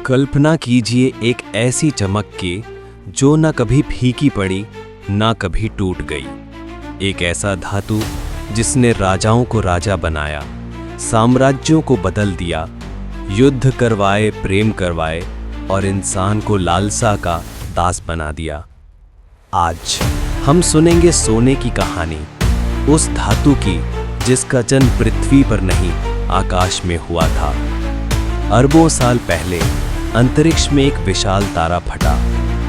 कल्पना कीजिए एक ऐसी चमक की जो न कभी फीकी पड़ी ना कभी टूट गई। एक ऐसा धातु जिसने राजाओं को राजा बनाया, साम्राज्यों को बदल दिया, युद्ध करवाए, प्रेम करवाए और इंसान को लालसा का दास बना दिया। आज हम सुनेंगे सोने की कहानी, उस धातु की जिसका जन्म पृथ्वी पर नहीं आकाश में हुआ था। अरबों साल पहले अंतरिक्ष में एक विशाल तारा फटा,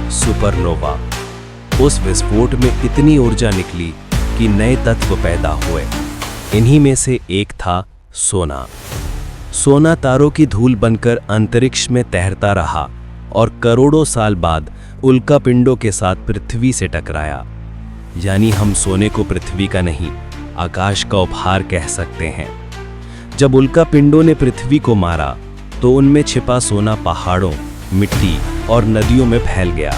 सुपरनोवा। उस विस्फोट में इतनी ऊर्जा निकली कि नए तत्व पैदा हुए। इन्हीं में से एक था सोना। सोना तारों की धूल बनकर अंतरिक्ष में तैरता रहा और करोड़ों साल बाद उल्कापिंडों के साथ पृथ्वी से टकराया। यानी हम सोने को पृथ्वी का नहीं, आकाश का उपहार कह सकते हैं। जब उल्कापिंडों ने पृथ्वी को मारा तो उनमें छिपा सोना पहाड़ों, मिट्टी और नदियों में फैल गया।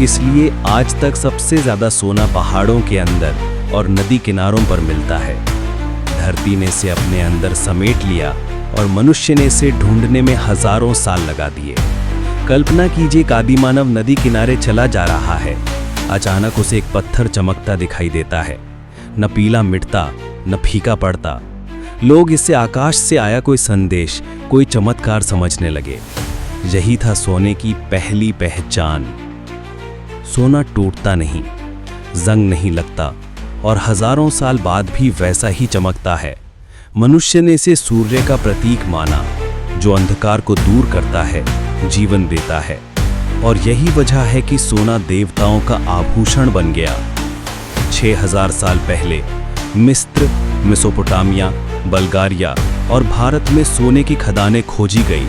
इसलिए आज तक सबसे ज्यादा सोना पहाड़ों के अंदर और नदी किनारों पर मिलता है। धरती ने इसे अपने अंदर समेट लिया और मनुष्य ने इसे ढूंढने में हजारों साल लगा दिए। कल्पना कीजिए एक आदिमानव नदी किनारे चला जा रहा है। अचानक उसे एक पत्थर चमकता दिखाई देता है। न पीला मिटता, न फीका पड़ता। लोग इसे आकाश से आया कोई संदेश, कोई चमत्कार समझने लगे। यही था सोने की पहली पहचान। सोना टूटता नहीं, जंग नहीं लगता और हजारों साल बाद भी वैसा ही चमकता है। मनुष्य ने इसे सूर्य का प्रतीक माना, जो अंधकार को दूर करता है, जीवन देता है। और यही वजह है कि सोना देवताओं का आभूषण बन गया। 6000 साल पहले मिस्र, मेसोपोटामिया, बल्गारिया और भारत में सोने की खदानें खोजी गई।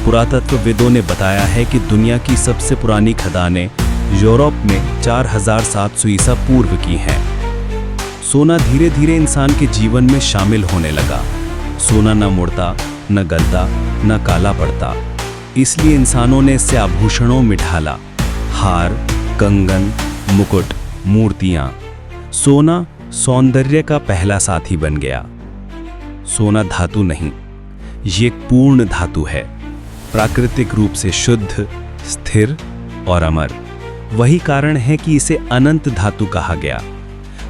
पुरातत्वविदों ने बताया है कि दुनिया की सबसे पुरानी खदानें यूरोप में 4700 ईसा पूर्व की हैं। सोना धीरे धीरे इंसान के जीवन में शामिल होने लगा। सोना न मुड़ता, न गलता, न काला पड़ता। इसलिए इंसानों ने इससे आभूषणों में ढाला। हार, कंगन, मुकुट, मूर्तियां। सोना सौंदर्य का पहला साथी बन गया। सोना धातु नहीं, ये एक पूर्ण धातु है, प्राकृतिक रूप से शुद्ध, स्थिर और अमर। वही कारण है कि इसे अनंत धातु कहा गया।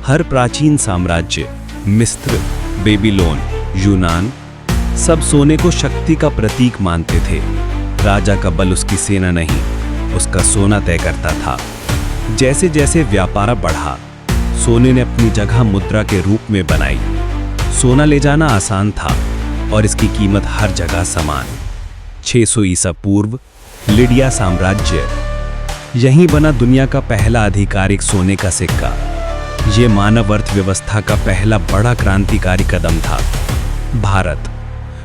हर प्राचीन साम्राज्य, मिस्र, बेबीलोन, यूनान, सब सोने को शक्ति का प्रतीक मानते थे। राजा का बल उसकी सेना नहीं, उसका सोना तय करता था। जैसे जैसे व्यापार बढ़ा, सोने ने अपनी जगह मुद्रा के रूप में बनाई। सोना ले जाना आसान था और इसकी कीमत हर जगह समान। 600 ईसा पूर्व लिडिया साम्राज्य, यहीं बना दुनिया का पहला आधिकारिक सोने का सिक्का। ये मानव अर्थव्यवस्था का पहला बड़ा क्रांतिकारी कदम था। भारत,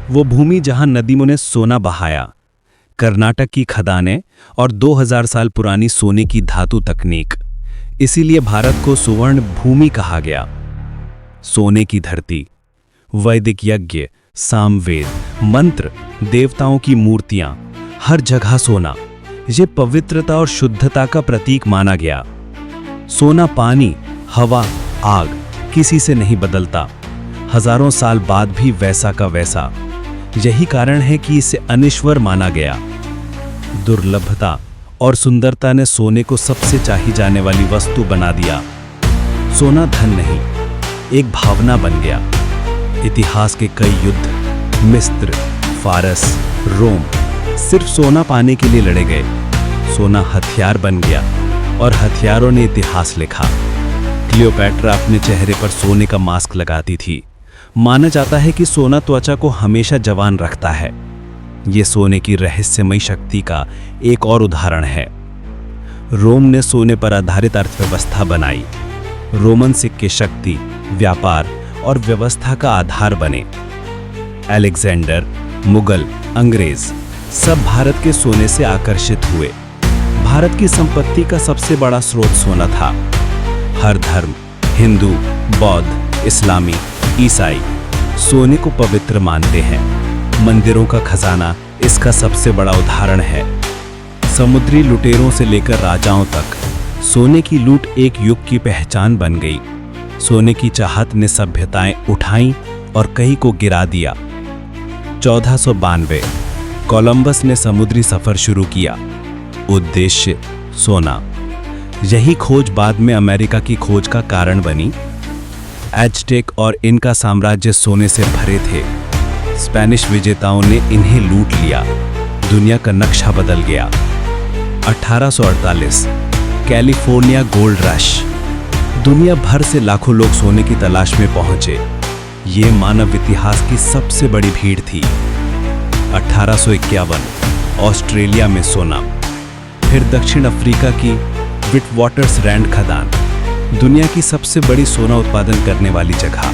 वो भूमि जहां नदियों ने सोना बहाया। कर्नाटक की खदानें और 2000 साल पुरानी सोने की धातु तकनीक। इसीलिए भारत को सुवर्ण भूमि कहा गया। सोने की धरती, वैदिक यज्ञ, सामवेद, मंत्र, देवताओं की मूर्तियां, हर जगह सोना। ये पवित्रता और शुद्धता का प्रतीक माना गया। सोना पानी, हवा, आग किसी से नहीं बदलता। हजारों साल बाद भी वैसा का वैसा। यही कारण है कि इसे अनिश्वर माना गया। दुर्लभता और सुंदरता ने सोने को सबसे चाही जाने वाली वस्तु बना दिया। सोना धन नहीं, एक भावना बन गया। इतिहास के कई युद्ध, मिस्र, फारस, रोम, सिर्फ सोना पाने के लिए लड़े गए। सोना हथियार बन गया और हथियारों ने इतिहास लिखा। क्लियोपैट्रा अपने चेहरे पर सोने का मास्क लगाती थी। माना जाता है कि सोना त्वचा को हमेशा जवान रखता है। ये सोने की रहस्यमयी शक्ति का एक और उदाहरण है। रोम ने सोने पर आधारित अर्थव्यवस्था बनाई। रोमन सिक्के शक्ति, व्यापार और व्यवस्था का आधार बने। अलेक्जेंडर, मुगल, अंग्रेज सब भारत के सोने से आकर्षित हुए। भारत की संपत्ति का सबसे बड़ा स्रोत सोना था। हर धर्म, हिंदू, बौद्ध, इस्लामी, ईसाई सोने को पवित्र मानते हैं। मंदिरों का खजाना इसका सबसे बड़ा उदाहरण है। समुद्री लुटेरों से लेकर राजाओं तक सोने की लूट एक युग की पहचान बन गई। सोने की चाहत ने सभ्यताएं उठाई और कई को गिरा दिया। 1492 कोलंबस ने समुद्री सफर शुरू किया। उद्देश्य सोना। यही खोज बाद में अमेरिका की खोज का कारण बनी। एज़टेक और इनका साम्राज्य सोने से भरे थे। स्पेनिश विजेताओं ने इन्हें लूट लिया। दुनिया का नक्शा बदल गया। 1848 कैलिफोर्निया गोल्ड रश। दुनिया भर से लाखों लोग सोने की तलाश में पहुंचे। ये मानव इतिहास की सबसे बड़ी भीड़ थी। 1851 ऑस्ट्रेलिया में सोना। फिर दक्षिण अफ्रीका की विटवाटरसरैंड खदान, दुनिया की सबसे बड़ी सोना उत्पादन करने वाली जगह।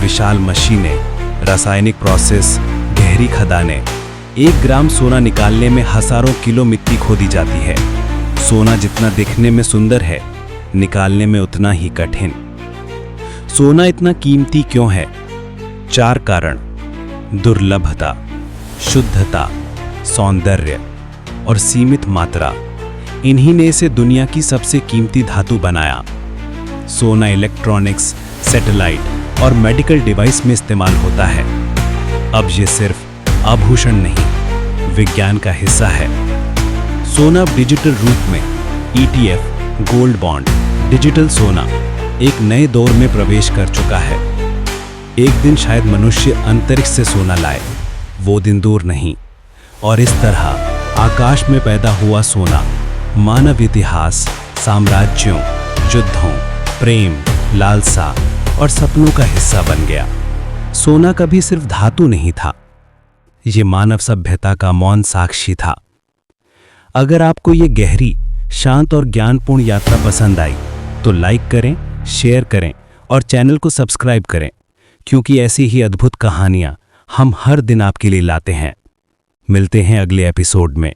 विशाल मशीनें, रासायनिक प्रोसेस, गहरी खदानें। 1 ग्राम सोना निकालने में हजारों किलो मिट्टी खोदी जाती है। सोना जितना दिखने में सुंदर है, निकालने में उतना ही कठिन। सोना इतना कीमती क्यों है? 4 कारण: दुर्लभता, शुद्धता, सौंदर्य और सीमित मात्रा। इन्हीं ने इसे दुनिया की सबसे कीमती धातु बनाया। सोना इलेक्ट्रॉनिक्स, सैटेलाइट और मेडिकल डिवाइस में इस्तेमाल होता है। अब ये सिर्फ आभूषण नहीं, विज्ञान का हिस्सा है। सोना अब डिजिटल रूप में ETF, गोल्ड बॉन्ड, डिजिटल सोना एक नए दौर में प्रवेश कर चुका है। एक दिन शायद मनुष्य अंतरिक्ष से सोना लाए, वो दिन दूर नहीं। और इस तरह आकाश में पैदा हुआ सोना मानव इतिहास, साम्राज्यों, युद्धों, प्रेम, लालसा और सपनों का हिस्सा बन गया। सोना कभी सिर्फ धातु नहीं था, ये मानव सभ्यता का मौन साक्षी था। अगर आपको ये गहरी, शांत और ज्ञानपूर्ण यात्रा पसंद आई तो लाइक करें, शेयर करें और चैनल को सब्सक्राइब करें, क्योंकि ऐसी ही अद्भुत कहानियां हम हर दिन आपके लिए लाते हैं। मिलते हैं अगले एपिसोड में।